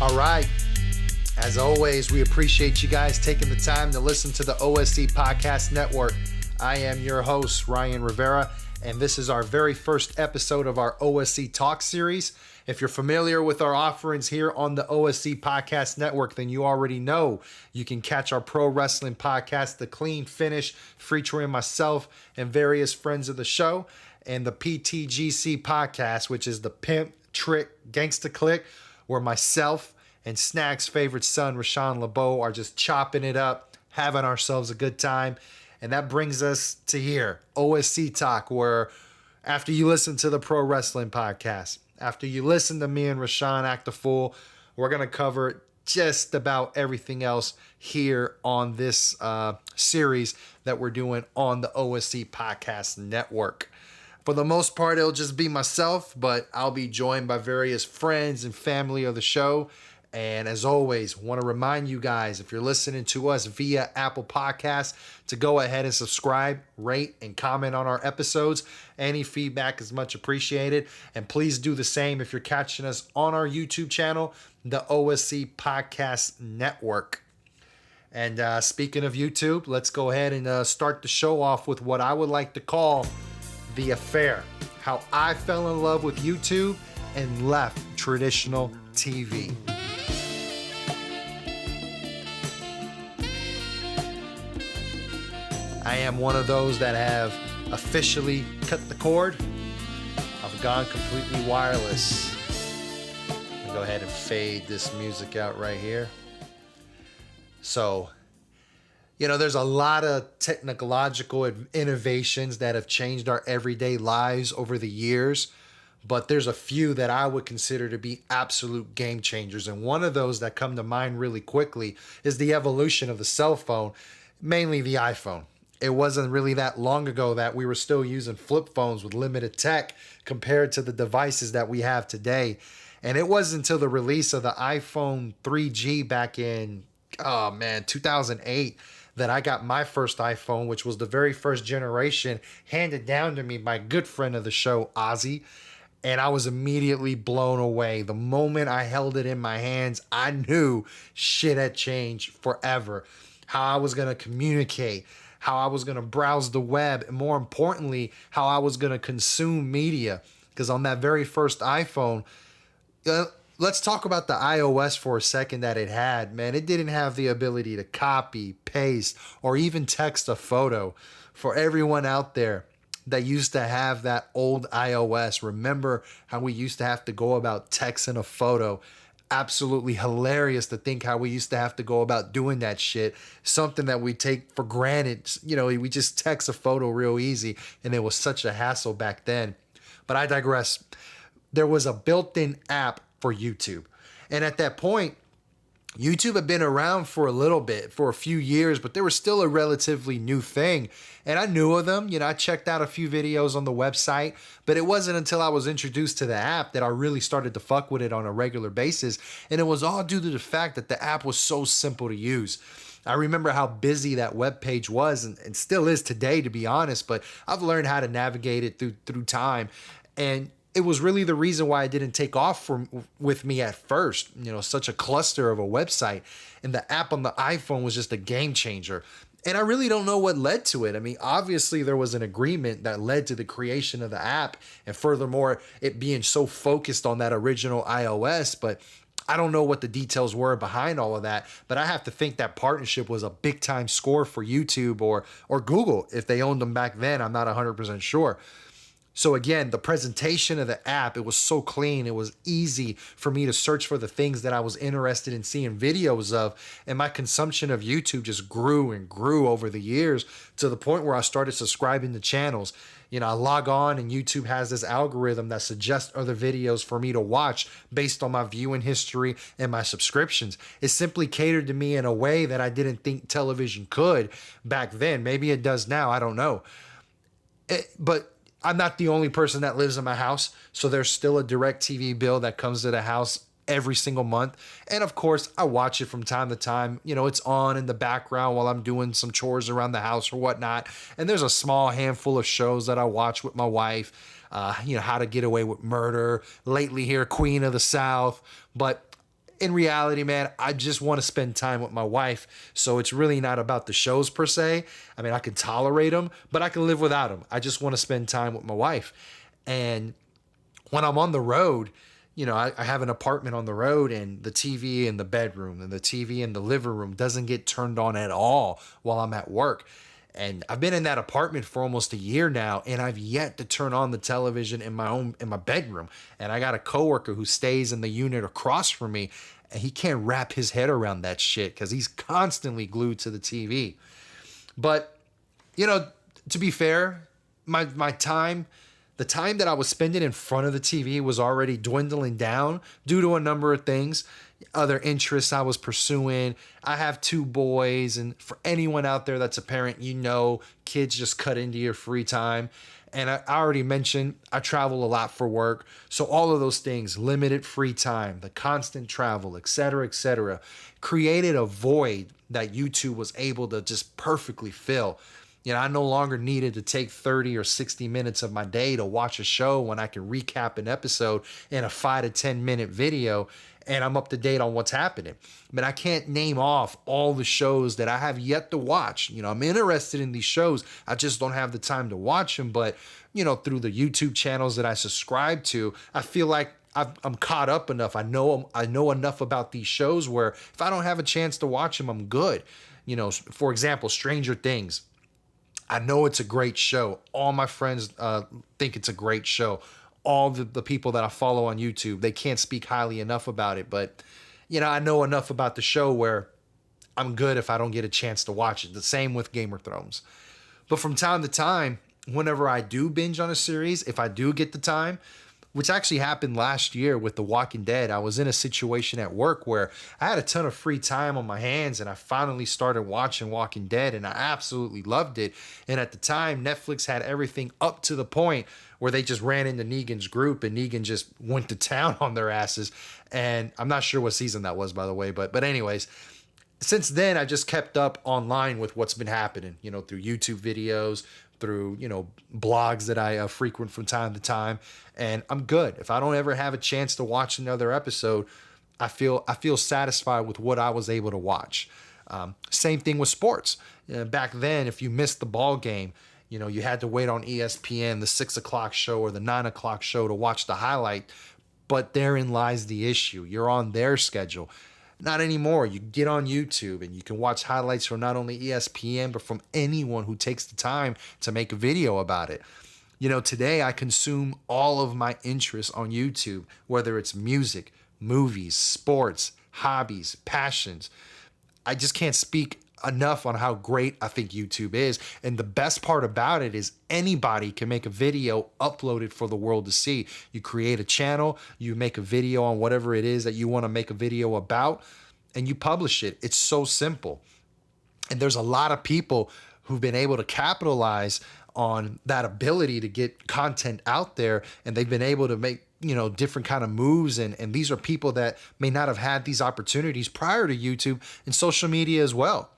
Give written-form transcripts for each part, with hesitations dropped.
All right. As always, we appreciate you guys taking the time to listen to the OSC Podcast Network. I am your host, Ryan Rivera, and this is our very first episode of our OSC Talk series. If you're familiar with our offerings here on the OSC Podcast Network, then you already know you can catch our pro wrestling podcast, The Clean Finish, featuring myself and various friends of the show, and the PTGC podcast, which is the Pimp Trick Gangsta Click, where myself and Snack's favorite son, Rashawn LeBeau, are just chopping it up, having ourselves a good time. And that brings us to here, OSC Talk, where after you listen to the pro wrestling podcast, after you listen to me and Rashawn act a fool, we're going to cover just about everything else here on this series that we're doing on the OSC Podcast Network. For the most part, it'll just be myself, but I'll be joined by various friends and family of the show. And as always, want to remind you guys, if you're listening to us via Apple Podcasts, to go ahead and subscribe, rate, and comment on our episodes. Any feedback is much appreciated. And please do the same if you're catching us on our YouTube channel, the OSC Podcast Network. And speaking of YouTube, let's go ahead and start the show off with what I would like to call the affair. How I fell in love with YouTube and left traditional TV. I am one of those that have officially cut the cord. I've gone completely wireless. I'm gonna go ahead and fade this music out right here. So, there's a lot of technological innovations that have changed our everyday lives over the years, but there's a few that I would consider to be absolute game changers. And one of those that come to mind really quickly is the evolution of the cell phone, mainly the iPhone. It wasn't really that long ago that we were still using flip phones with limited tech compared to the devices that we have today. And it wasn't until the release of the iPhone 3G back in, 2008, that I got my first iPhone, which was the very first generation, handed down to me by a good friend of the show, Ozzy. And I was immediately blown away. The moment I held it in my hands, I knew shit had changed forever. How I was going to communicate, how I was going to browse the web, and more importantly, how I was going to consume media. Because on that very first iPhone, let's talk about the iOS for a second that it had. Man, it didn't have the ability to copy, paste, or even text a photo. For everyone out there that used to have that old iOS, remember how we used to have to go about texting a photo. Absolutely hilarious to think how we used to have to go about doing that shit. Something that we take for granted. We just text a photo real easy, and it was such a hassle back then. But I digress. There was a built-in app for YouTube. And at that point, YouTube had been around for a little bit, for a few years, but they were still a relatively new thing. And I knew of them. I checked out a few videos on the website, but it wasn't until I was introduced to the app that I really started to fuck with it on a regular basis. And it was all due to the fact that the app was so simple to use. I remember how busy that web page was and still is today, to be honest, but I've learned how to navigate it through time. And it was really the reason why it didn't take off with me at first. Such a cluster of a website, and the app on the iPhone was just a game changer. And I really don't know what led to it. I mean, obviously there was an agreement that led to the creation of the app, and furthermore, it being so focused on that original iOS, but I don't know what the details were behind all of that, but I have to think that partnership was a big time score for YouTube or Google if they owned them back then. I'm not 100% sure. So again, the presentation of the app, it was so clean. It was easy for me to search for the things that I was interested in seeing videos of. And my consumption of YouTube just grew and grew over the years to the point where I started subscribing to channels. I log on and YouTube has this algorithm that suggests other videos for me to watch based on my viewing history and my subscriptions. It simply catered to me in a way that I didn't think television could back then. Maybe it does now. I don't know. But I'm not the only person that lives in my house, so there's still a DirecTV bill that comes to the house every single month. And of course, I watch it from time to time. It's on in the background while I'm doing some chores around the house or whatnot. And there's a small handful of shows that I watch with my wife. How to Get Away with Murder. Lately here, Queen of the South. But in reality, man, I just want to spend time with my wife. So it's really not about the shows per se. I mean, I can tolerate them, but I can live without them. I just want to spend time with my wife. And when I'm on the road, I have an apartment on the road, and the TV in the bedroom and the TV in the living room doesn't get turned on at all while I'm at work. And I've been in that apartment for almost a year now, and I've yet to turn on the television in my bedroom. And I got a coworker who stays in the unit across from me, and he can't wrap his head around that shit because he's constantly glued to the TV. But, to be fair, my time, the time that I was spending in front of the TV was already dwindling down due to a number of things, other interests I was pursuing. I have 2 boys, and for anyone out there that's a parent, kids just cut into your free time. And I already mentioned I travel a lot for work. So all of those things, limited free time, the constant travel, et cetera, created a void that YouTube was able to just perfectly fill. I no longer needed to take 30 or 60 minutes of my day to watch a show when I can recap an episode in a 5 to 10 minute video, and I'm up to date on what's happening. But I can't name off all the shows that I have yet to watch. I'm interested in these shows. I just don't have the time to watch them. But, through the YouTube channels that I subscribe to, I feel like I'm caught up enough. I know enough about these shows where if I don't have a chance to watch them, I'm good. For example, Stranger Things. I know it's a great show. All my friends think it's a great show. All the people that I follow on YouTube, they can't speak highly enough about it. But, I know enough about the show where I'm good if I don't get a chance to watch it. The same with Game of Thrones. But from time to time, whenever I do binge on a series, if I do get the time, which actually happened last year with The Walking Dead. I was in a situation at work where I had a ton of free time on my hands, and I finally started watching Walking Dead, and I absolutely loved it. And at the time, Netflix had everything up to the point where they just ran into Negan's group, and Negan just went to town on their asses. And I'm not sure what season that was, by the way, but anyways, since then, I just kept up online with what's been happening, through YouTube videos, through, blogs that I frequent from time to time. And I'm good. If I don't ever have a chance to watch another episode, I feel satisfied with what I was able to watch. Same thing with sports. Back then, if you missed the ball game, you had to wait on ESPN, the 6 o'clock show or the 9 o'clock show to watch the highlight. But therein lies the issue. You're on their schedule. Not anymore. You get on YouTube and you can watch highlights from not only ESPN, but from anyone who takes the time to make a video about it. Today I consume all of my interests on YouTube, whether it's music, movies, sports, hobbies, passions. I just can't speak enough on how great I think YouTube is. And the best part about it is anybody can make a video, upload it for the world to see. You create a channel, you make a video on whatever it is that you want to make a video about, and you publish it. It's so simple. And there's a lot of people who've been able to capitalize on that ability to get content out there, and they've been able to make different kind of moves. And these are people that may not have had these opportunities prior to YouTube and social media as well.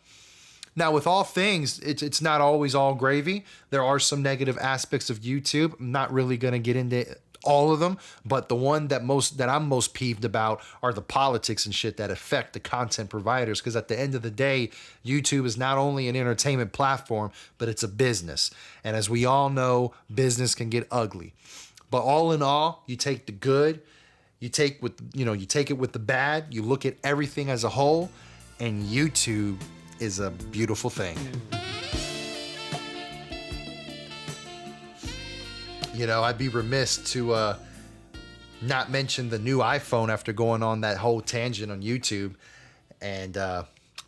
Now, with all things, it's not always all gravy. There are some negative aspects of YouTube. I'm not really going to get into all of them, but the one that I'm most peeved about are the politics and shit that affect the content providers. Because at the end of the day, YouTube is not only an entertainment platform, but it's a business. And as we all know, business can get ugly. But all in all, you take the good, you take it with the bad, you look at everything as a whole, and YouTube is a beautiful thing. I'd be remiss to not mention the new iPhone after going on that whole tangent on YouTube, and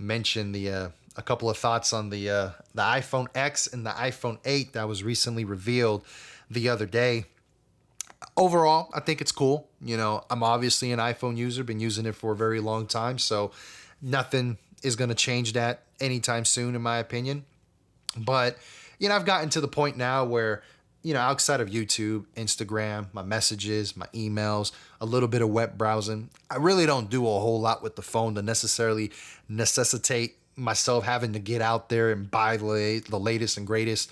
mention a couple of thoughts on the iPhone X and the iPhone 8 that was recently revealed the other day. Overall, I think it's cool. I'm obviously an iPhone user, been using it for a very long time, so nothing is going to change that anytime soon, in my opinion. But, I've gotten to the point now where, outside of YouTube, Instagram, my messages, my emails, a little bit of web browsing, I really don't do a whole lot with the phone to necessarily necessitate myself having to get out there and buy the latest and greatest.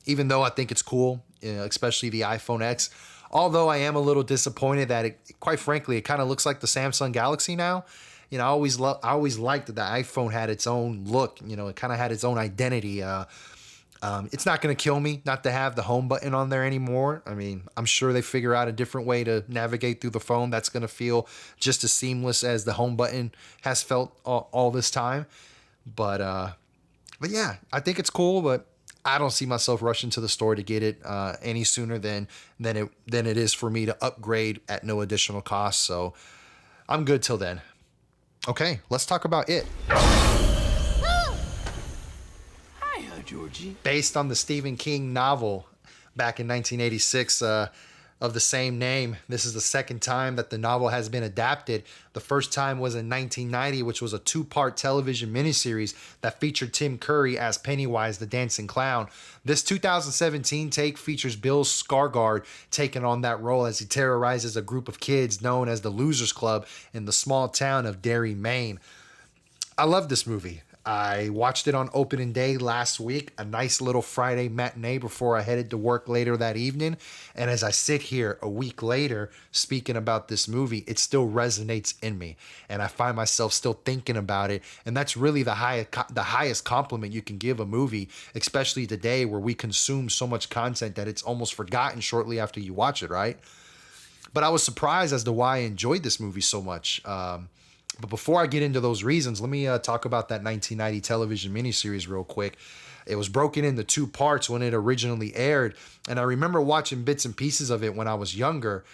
Even though I think it's cool, especially the iPhone X, Although I am a little disappointed that quite frankly, it kind of looks like the Samsung Galaxy now. I always liked that the iPhone had its own look. It kind of had its own identity. It's not going to kill me not to have the home button on there anymore. I mean, I'm sure they figure out a different way to navigate through the phone that's going to feel just as seamless as the home button has felt all this time. But yeah, I think it's cool, but I don't see myself rushing to the store to get it any sooner than it is for me to upgrade at no additional cost. So I'm good till then. Okay, let's talk about it. Hiya, Georgie. Based on the Stephen King novel back in 1986 of the same name. This is the second time that the novel has been adapted. The first time was in 1990, which was a 2-part television miniseries that featured Tim Curry as Pennywise the Dancing Clown. This 2017 take features Bill Skarsgård taking on that role as he terrorizes a group of kids known as the Losers Club in the small town of Derry, Maine. I love this movie. I watched it on opening day last week, a nice little Friday matinee before I headed to work later that evening. And as I sit here a week later speaking about this movie, it still resonates in me. And I find myself still thinking about it. And that's really the highest compliment you can give a movie, especially today where we consume so much content that it's almost forgotten shortly after you watch it, right? But I was surprised as to why I enjoyed this movie so much. But before I get into those reasons, let me talk about that 1990 television miniseries real quick. It was broken into 2 parts when it originally aired. And I remember watching bits and pieces of it when I was younger.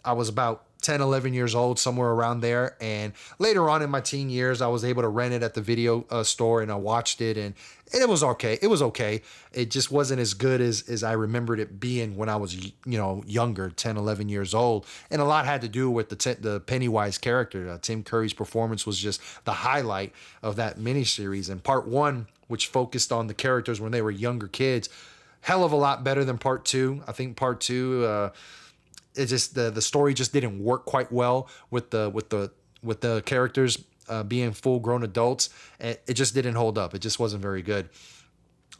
I was about 10, 11 years old, somewhere around there. And later on in my teen years, I was able to rent it at the video store and I watched it and it was okay. It was okay. It just wasn't as good as I remembered it being when I was, younger, 10, 11 years old. And a lot had to do with the Pennywise character. Tim Curry's performance was just the highlight of that miniseries. And part 1, which focused on the characters when they were younger kids, hell of a lot better than part 2. I think part 2, it just the story just didn't work quite well with the characters being full grown adults. It just didn't hold up. It just wasn't very good.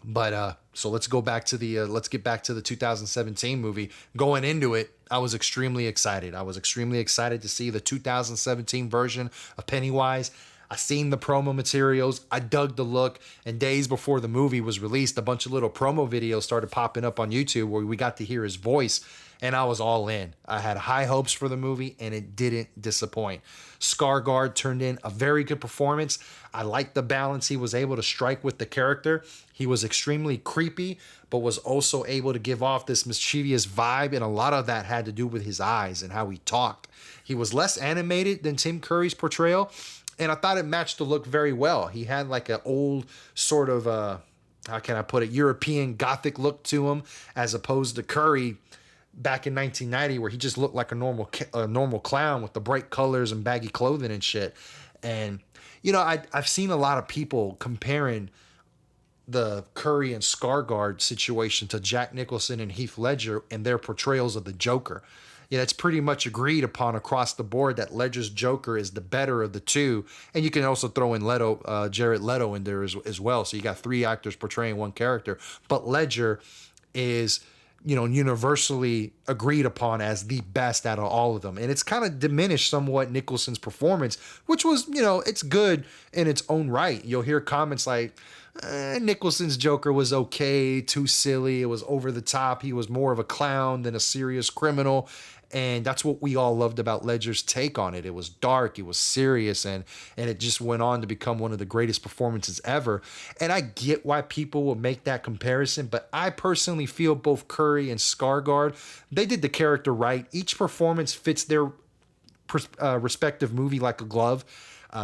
But so let's get back to the 2017 movie. Going into it, I was extremely excited. I was extremely excited to see the 2017 version of Pennywise. I seen the promo materials. I dug the look. And days before the movie was released, a bunch of little promo videos started popping up on YouTube where we got to hear his voice. And I was all in. I had high hopes for the movie, and it didn't disappoint. Skarsgård turned in a very good performance. I liked the balance he was able to strike with the character. He was extremely creepy, but was also able to give off this mischievous vibe, and a lot of that had to do with his eyes and how he talked. He was less animated than Tim Curry's portrayal, and I thought it matched the look very well. He had like an old sort of, how can I put it, European Gothic look to him, as opposed to Curry back in 1990 where he just looked like a normal clown with the bright colors and baggy clothing and shit. And, I've seen a lot of people comparing the Curry and Skarsgård situation to Jack Nicholson and Heath Ledger and their portrayals of the Joker. It's pretty much agreed upon across the board that Ledger's Joker is the better of the two. And you can also throw in Jared Leto in there as well. So you got 3 actors portraying one character. But Ledger is, universally agreed upon as the best out of all of them. And it's kind of diminished somewhat Nicholson's performance, which was, it's good in its own right. You'll hear comments like, Nicholson's Joker was okay, too silly, it was over the top, he was more of a clown than a serious criminal. And that's what we all loved about Ledger's take on it. It was dark, it was serious, and it just went on to become one of the greatest performances ever. And I get why people will make that comparison, but I personally feel both Curry and Skarsgård, they did the character right. Each performance fits their respective movie like a glove.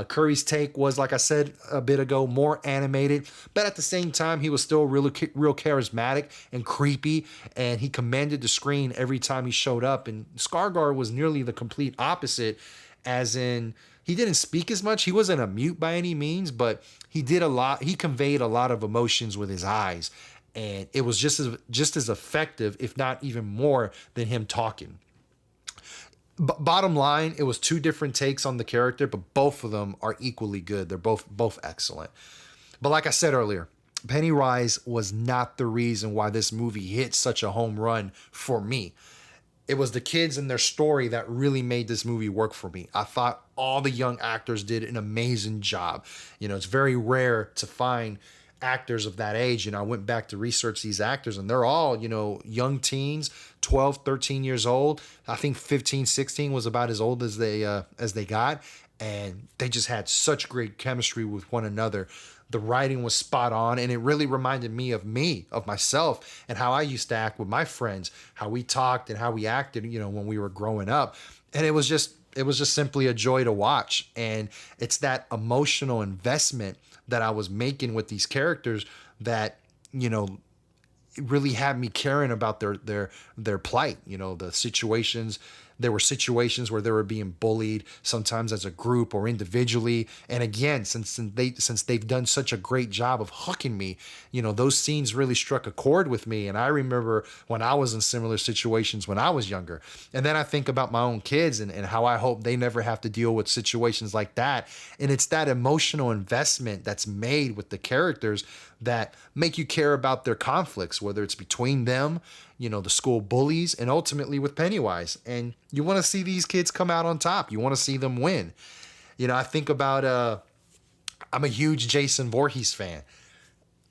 Curry's take was, like I said a bit ago, more animated, but at the same time, he was still real charismatic and creepy, and he commanded the screen every time he showed up. And Skarsgård was nearly the complete opposite, as in he didn't speak as much. He wasn't a mute by any means, but he did a lot. He conveyed a lot of emotions with his eyes, and it was just as effective, if not even more, than him talking. Bottom line, it was 2 different takes on the character, but both of them are equally good. They're both excellent. But like I said earlier, Pennywise was not the reason why this movie hit such a home run for me. it was the kids and their story that really made this movie work for me. I thought all the young actors did an amazing job. It's very rare to find actors of that age. I went back to research these actors, and they're all, young teens, 12, 13 years old. I think 15, 16 was about as old as they got. And they just had such great chemistry with one another. The writing was spot on, and it really reminded me, of myself, and how I used to act with my friends, how we talked and how we acted, when we were growing up. And it was just simply a joy to watch. And it's that emotional investment that I was making with these characters that, it really had me caring about their plight, the situations. There were situations where they were being bullied, sometimes as a group or individually. And again, since they've done such a great job of hooking me, those scenes really struck a chord with me. And I remember when I was in similar situations when I was younger. And then I think about my own kids and how I hope they never have to deal with situations like that. And it's that emotional investment that's made with the characters that make you care about their conflicts, whether it's between them, the school bullies, and ultimately with Pennywise. And you want to see these kids come out on top. You want to see them win. I think about, I'm a huge Jason Voorhees fan.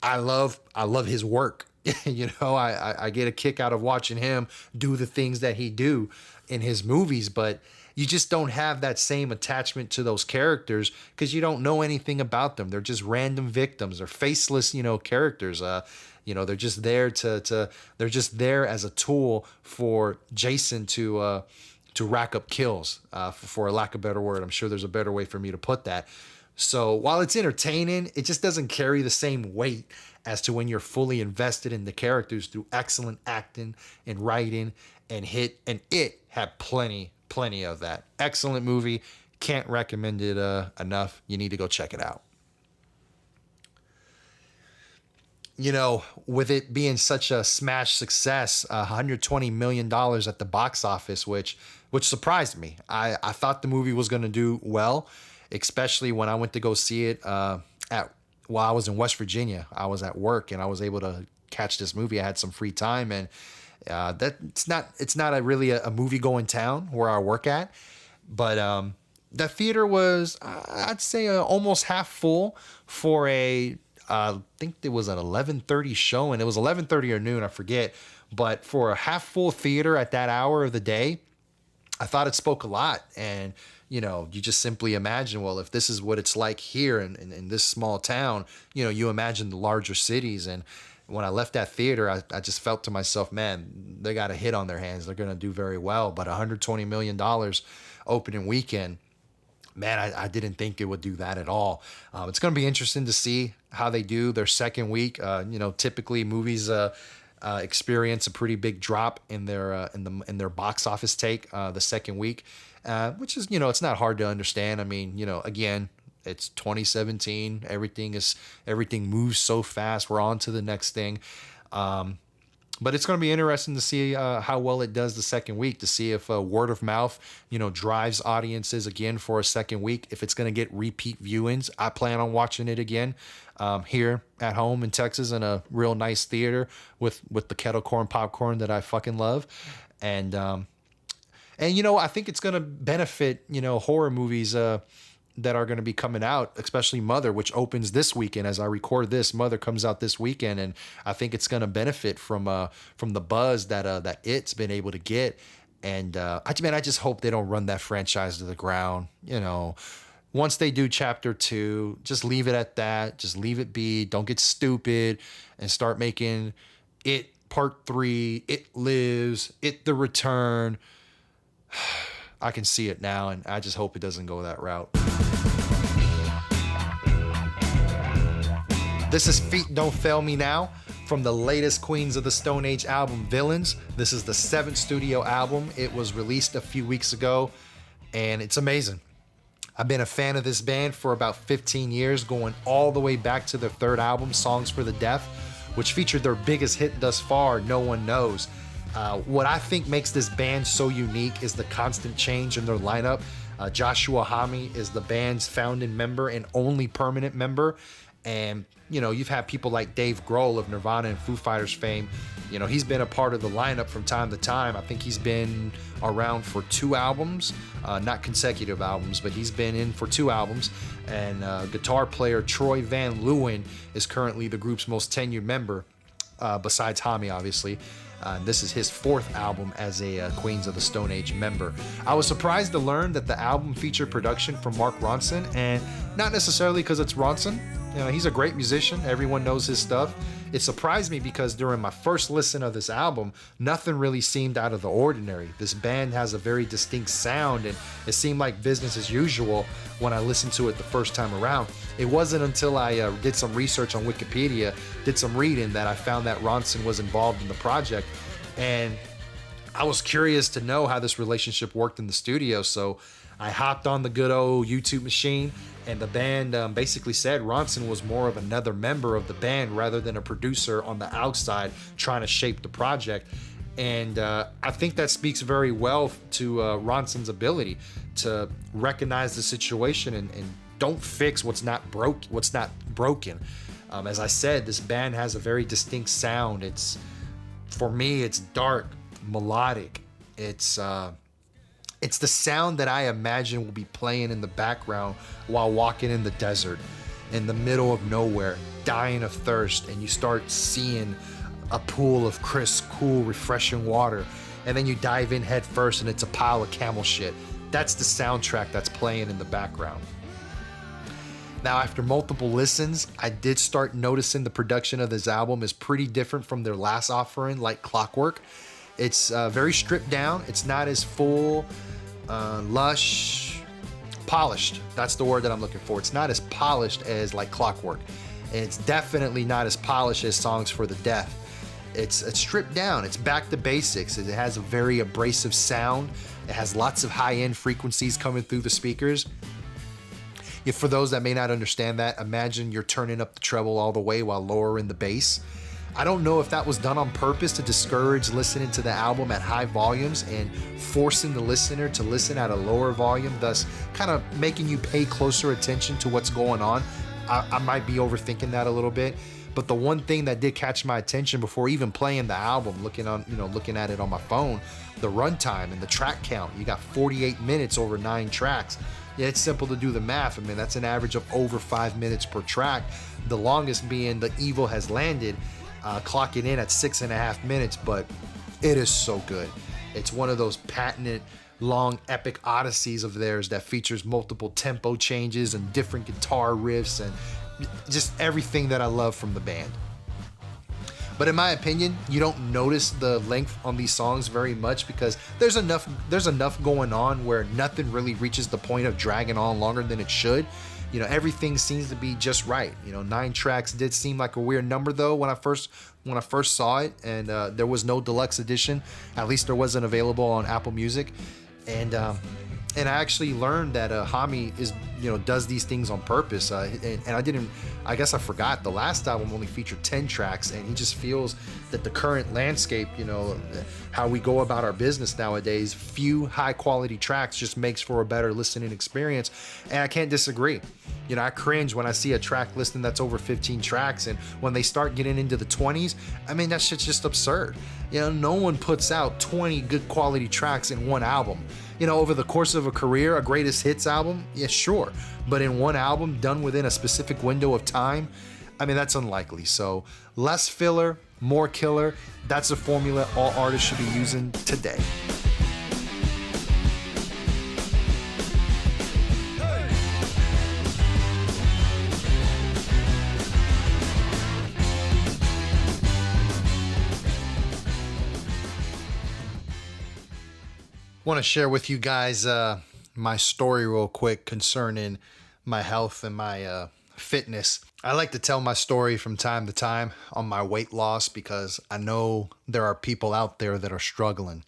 I love his work. I get a kick out of watching him do the things that he do in his movies, but you just don't have that same attachment to those characters because you don't know anything about them. They're just random victims. They're faceless, characters. They're just there they're just there as a tool for Jason to rack up kills, for a lack of a better word. I'm sure there's a better way for me to put that. So while it's entertaining, it just doesn't carry the same weight as to when you're fully invested in the characters through excellent acting and writing and it had plenty of that. Excellent movie. Can't recommend it enough. You need to go check it out. With it being such a smash success, $120 million at the box office, which surprised me. I thought the movie was going to do well, especially when I went to go see it while I was in West Virginia. I was at work and I was able to catch this movie. I had some free time, and that it's not really a movie going town where I work at, but the theater was, I'd say, almost half full for I think it was an 11:30 show, and it was 11:30 or noon, I forget. But for a half full theater at that hour of the day, I thought it spoke a lot. And, you just simply imagine, well, if this is what it's like here in this small town, you imagine the larger cities. And when I left that theater, I just felt to myself, man, they got a hit on their hands. They're going to do very well. But $120 million opening weekend, man, I didn't think it would do that at all. It's going to be interesting to see how they do their second week. Typically movies experience a pretty big drop in their box office take the second week, which is, it's not hard to understand. I mean, again, it's 2017. Everything moves so fast. We're on to the next thing. But it's going to be interesting to see how well it does the second week, to see if word of mouth, drives audiences again for a second week. If it's going to get repeat viewings, I plan on watching it again here at home in Texas in a real nice theater with the kettle corn popcorn that I fucking love. And I think it's going to benefit, horror movies that are going to be coming out, especially Mother, which opens this weekend. As I record this, Mother comes out this weekend, and I think it's going to benefit from the buzz that it's been able to get. And I just hope they don't run that franchise to the ground. Once they do chapter 2, just leave it at that. Just leave it be. Don't get stupid and start making it part 3, It Lives, It the Return. I can see it now, and I just hope it doesn't go that route. This is Feet Don't Fail Me Now from the latest Queens of the Stone Age album, Villains. This is the 7th studio album. It was released a few weeks ago, and it's amazing. I've been a fan of this band for about 15 years, going all the way back to their 3rd album, Songs for the Deaf, which featured their biggest hit thus far, No One Knows. What I think makes this band so unique is the constant change in their lineup. Joshua Homme is the band's founding member and only permanent member. And, you've had people like Dave Grohl of Nirvana and Foo Fighters fame. He's been a part of the lineup from time to time. I think he's been around for 2 albums, not consecutive albums, but he's been in for 2 albums. And guitar player Troy Van Leeuwen is currently the group's most tenured member, besides Hami, obviously. This is his 4th album as a Queens of the Stone Age member. I was surprised to learn that the album featured production from Mark Ronson, and not necessarily because it's Ronson. He's a great musician. Everyone knows his stuff. It surprised me because during my first listen of this album, nothing really seemed out of the ordinary. This band has a very distinct sound, and it seemed like business as usual when I listened to it the first time around. It wasn't until I did some research on Wikipedia, did some reading, that I found that Ronson was involved in the project. And I was curious to know how this relationship worked in the studio, so I hopped on the good old YouTube machine, and the band basically said Ronson was more of another member of the band rather than a producer on the outside trying to shape the project. And I think that speaks very well to Ronson's ability to recognize the situation and don't fix what's not broken. As I said, this band has a very distinct sound. For me, it's dark, melodic. It's the sound that I imagine will be playing in the background while walking in the desert, in the middle of nowhere, dying of thirst, and you start seeing a pool of crisp, cool, refreshing water, and then you dive in head first and it's a pile of camel shit. That's the soundtrack that's playing in the background. Now, after multiple listens, I did start noticing the production of this album is pretty different from their last offering, like Clockwork. It's very stripped down. It's not as full, lush, polished. That's the word that I'm looking for. It's not as polished as like Clockwork. And it's definitely not as polished as Songs for the Deaf. It's stripped down. It's back to basics. It has a very abrasive sound. It has lots of high-end frequencies coming through the speakers. For those that may not understand that, imagine you're turning up the treble all the way while lowering the bass. I don't know if that was done on purpose to discourage listening to the album at high volumes and forcing the listener to listen at a lower volume, thus kind of making you pay closer attention to what's going on. I might be overthinking that a little bit, but the one thing that did catch my attention before even playing the album, looking at it on my phone, the runtime and the track count. You got 48 minutes over 9 tracks. Yeah, it's simple to do the math. I mean, that's an average of over 5 minutes per track. The longest being The Evil Has Landed, clocking in at 6.5 minutes, but it is so good. It's one of those patented long epic odysseys of theirs that features multiple tempo changes and different guitar riffs and just everything that I love from the band. But in my opinion, you don't notice the length on these songs very much because there's enough going on where nothing really reaches the point of dragging on longer than it should. Everything seems to be just right. 9 tracks did seem like a weird number though when I first saw it, and there was no deluxe edition. At least there wasn't available on Apple Music. And I actually learned that Hami does these things on purpose. I guess I forgot the last album only featured 10 tracks, and he just feels that the current landscape, how we go about our business nowadays, few high quality tracks just makes for a better listening experience. And I can't disagree. I cringe when I see a track listing that's over 15 tracks, and when they start getting into the 20s, I mean, that shit's just absurd. No one puts out 20 good quality tracks in one album. Over the course of a career, a greatest hits album, yeah, sure. But in one album done within a specific window of time, I mean, that's unlikely. So less filler, more killer. That's a formula all artists should be using today. Want to share with you guys my story real quick concerning my health and my fitness. I like to tell my story from time to time on my weight loss because I know there are people out there that are struggling.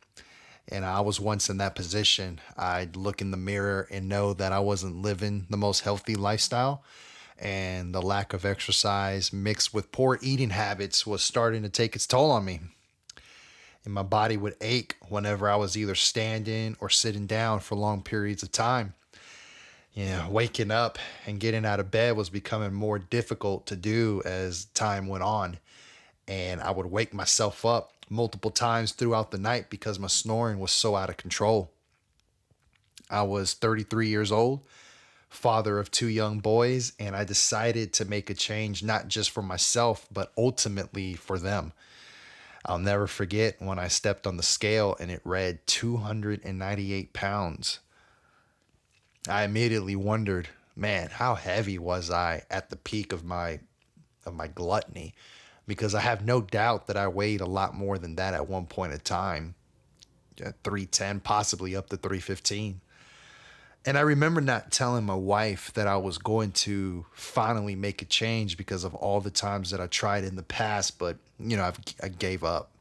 And I was once in that position. I'd look in the mirror and know that I wasn't living the most healthy lifestyle. And the lack of exercise mixed with poor eating habits was starting to take its toll on me. And my body would ache whenever I was either standing or sitting down for long periods of time. Waking up and getting out of bed was becoming more difficult to do as time went on. And I would wake myself up multiple times throughout the night because my snoring was so out of control. I was 33 years old, father of two young boys, and I decided to make a change, not just for myself, but ultimately for them. I'll never forget when I stepped on the scale and it read 298 pounds. I immediately wondered, man, how heavy was I at the peak of my gluttony? Because I have no doubt that I weighed a lot more than that at one point in time, 310, possibly up to 315. And I remember not telling my wife that I was going to finally make a change because of all the times that I tried in the past, but I gave up.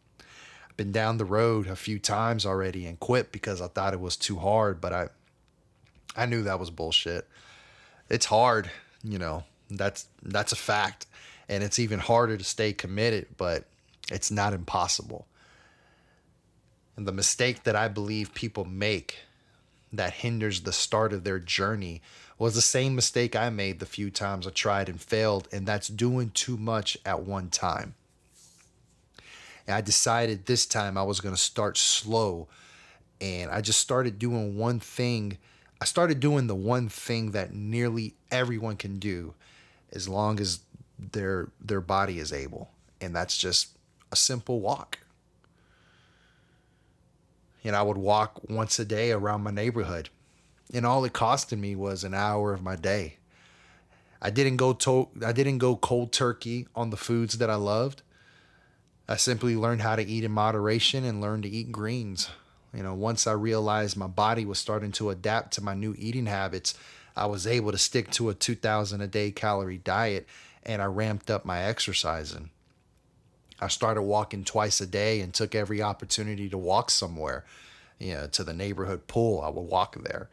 I've been down the road a few times already and quit because I thought it was too hard, but I knew that was bullshit. It's hard, that's a fact. And it's even harder to stay committed, but it's not impossible. And the mistake that I believe people make that hinders the start of their journey was the same mistake I made the few times I tried and failed, and that's doing too much at one time. And I decided this time I was going to start slow, and I just started doing one thing. I started doing the one thing that nearly everyone can do as long as their body is able, and that's just a simple walk. I would walk once a day around my neighborhood, and all it costed me was an hour of my day. I didn't go cold turkey on the foods that I loved. I simply learned how to eat in moderation and learned to eat greens. Once I realized my body was starting to adapt to my new eating habits, I was able to stick to a 2,000 a day calorie diet, and I ramped up my exercising. I started walking twice a day and took every opportunity to walk somewhere, to the neighborhood pool. I would walk there.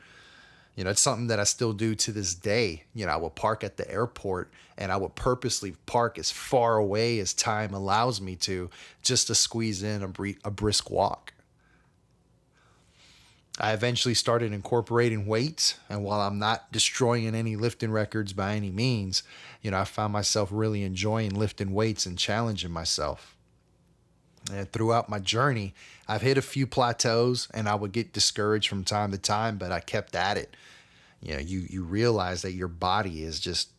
It's something that I still do to this day. I would park at the airport and I would purposely park as far away as time allows me to, just to squeeze in a brisk walk. I eventually started incorporating weights, and while I'm not destroying any lifting records by any means, I found myself really enjoying lifting weights and challenging myself. And throughout my journey, I've hit a few plateaus and I would get discouraged from time to time, but I kept at it. You realize that your body is just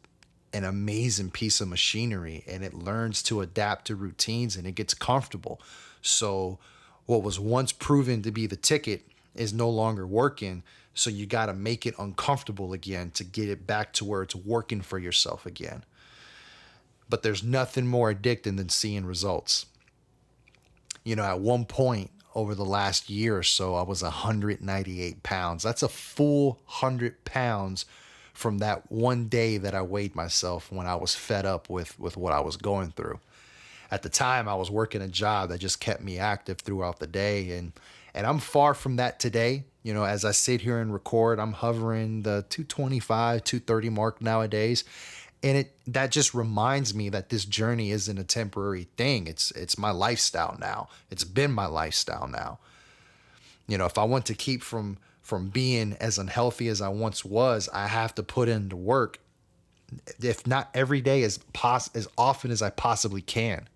an amazing piece of machinery, and it learns to adapt to routines and it gets comfortable. So what was once proven to be the ticket is no longer working. So you got to make it uncomfortable again to get it back to where it's working for yourself again. But there's nothing more addicting than seeing results. At one point over the last year or so, I was 198 pounds. That's a full 100 pounds from that one day that I weighed myself when I was fed up with what I was going through. At the time, I was working a job that just kept me active throughout the day, and I'm far from that today. As I sit here and record, I'm hovering the 225, 230 mark nowadays. And that just reminds me that this journey isn't a temporary thing. It's my lifestyle now. It's been my lifestyle now. If I want to keep from being as unhealthy as I once was, I have to put in the work, if not every day, as often as I possibly can.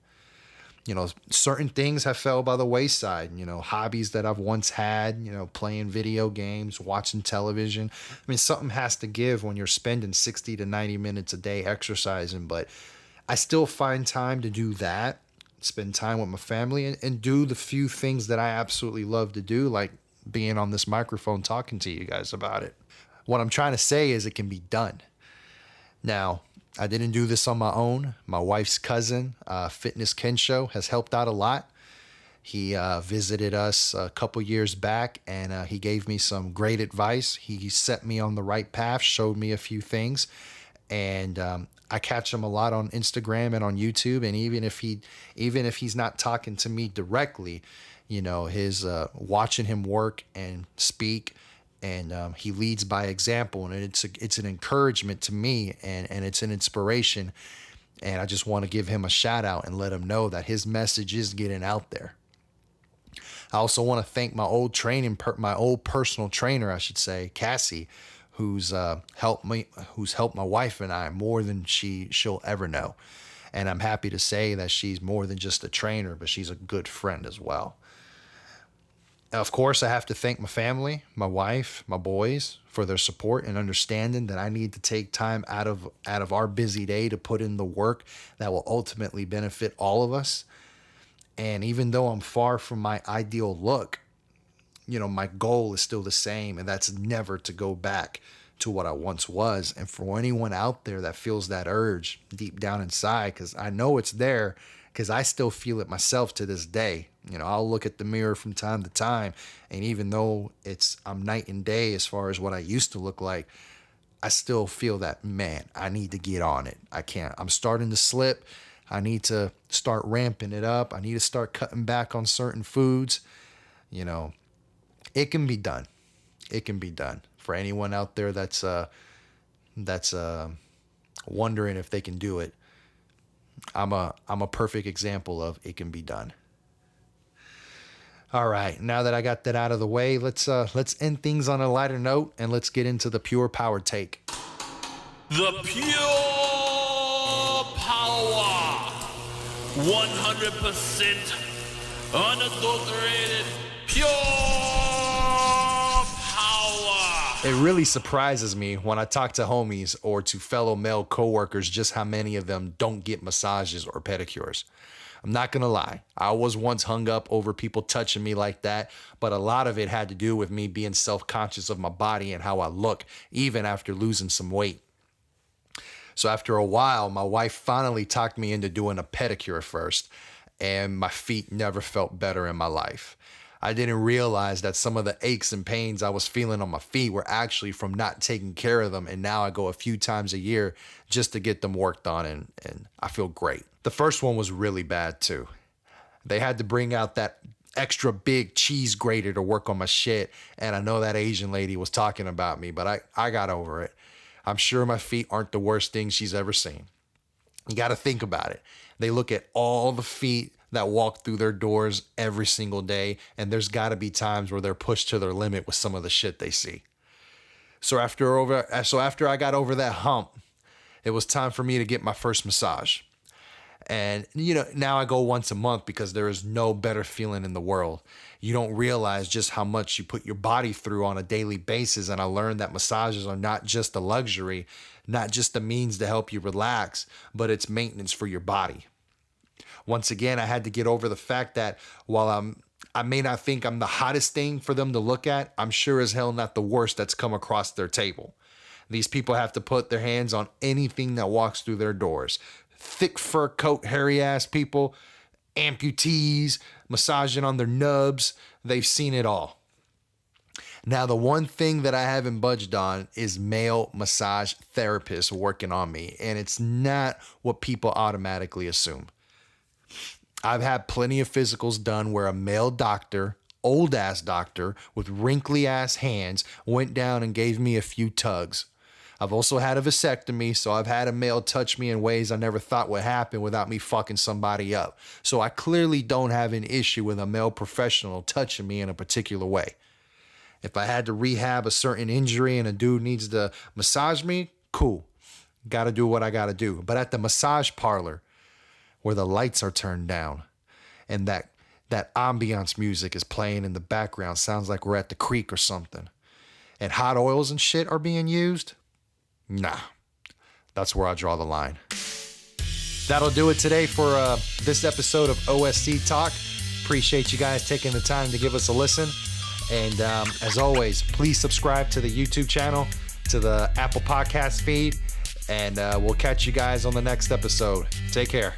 Certain things have fell by the wayside, hobbies that I've once had, playing video games, watching television. Something has to give when you're spending 60 to 90 minutes a day exercising, but I still find time to do that, spend time with my family, and do the few things that I absolutely love to do, like being on this microphone talking to you guys about it. What I'm trying to say is it can be done. Now, I didn't do this on my own. My wife's cousin, Fitness Kensho, has helped out a lot. He visited us a couple years back, and he gave me some great advice. He set me on the right path, showed me a few things, and I catch him a lot on Instagram and on YouTube. And even if he's not talking to me directly, his watching him work and speak. And he leads by example, and it's an encouragement to me, and it's an inspiration. And I just want to give him a shout out and let him know that his message is getting out there. I also want to thank my old personal trainer, I should say, Cassie, who's helped my wife and I more than she'll ever know. And I'm happy to say that she's more than just a trainer, but she's a good friend as well. Of course, I have to thank my family, my wife, my boys for their support and understanding that I need to take time out of our busy day to put in the work that will ultimately benefit all of us. And even though I'm far from my ideal look, my goal is still the same, and that's never to go back to what I once was. And for anyone out there that feels that urge deep down inside, because I know it's there, because I still feel it myself to this day. I'll look at the mirror from time to time, and even though I'm night and day as far as what I used to look like, I still feel that, man, I need to get on it. I can't. I'm starting to slip. I need to start ramping it up. I need to start cutting back on certain foods. It can be done. It can be done. For anyone out there that's wondering if they can do it, I'm a perfect example of it can be done. All right, now that I got that out of the way, let's end things on a lighter note and let's get into the pure power take. The pure power. 100% unadulterated pure power. It really surprises me when I talk to homies or to fellow male coworkers just how many of them don't get massages or pedicures. I'm not going to lie. I was once hung up over people touching me like that, but a lot of it had to do with me being self-conscious of my body and how I look, even after losing some weight. So after a while, my wife finally talked me into doing a pedicure first, and my feet never felt better in my life. I didn't realize that some of the aches and pains I was feeling on my feet were actually from not taking care of them, and now I go a few times a year just to get them worked on, and I feel great. The first one was really bad too. They had to bring out that extra big cheese grater to work on my shit, and I know that Asian lady was talking about me, but I got over it. I'm sure my feet aren't the worst thing she's ever seen. You got to think about it. They look at all the feet that walk through their doors every single day, and there's got to be times where they're pushed to their limit with some of the shit they see. So after I got over that hump, it was time for me to get my first massage. And, now I go once a month because there is no better feeling in the world. You don't realize just how much you put your body through on a daily basis. And I learned that massages are not just a luxury, not just a means to help you relax, but it's maintenance for your body. Once again, I had to get over the fact that while I may not think I'm the hottest thing for them to look at, I'm sure as hell not the worst that's come across their table. These people have to put their hands on anything that walks through their doors. Thick fur coat, hairy ass people, amputees, massaging on their nubs. They've seen it all. Now, the one thing that I haven't budged on is male massage therapists working on me. And it's not what people automatically assume. I've had plenty of physicals done where a male doctor, old ass doctor with wrinkly ass hands, went down and gave me a few tugs. I've also had a vasectomy, so I've had a male touch me in ways I never thought would happen without me fucking somebody up. So I clearly don't have an issue with a male professional touching me in a particular way. If I had to rehab a certain injury and a dude needs to massage me, cool. Got to do what I got to do. But at the massage parlor, where the lights are turned down and that ambiance music is playing in the background, sounds like we're at the creek or something, and hot oils and shit are being used, nah, that's where I draw the line. That'll do it today for this episode of OSC Talk. Appreciate you guys taking the time to give us a listen. And as always, please subscribe to the YouTube channel, to the Apple Podcast feed, and we'll catch you guys on the next episode. Take care.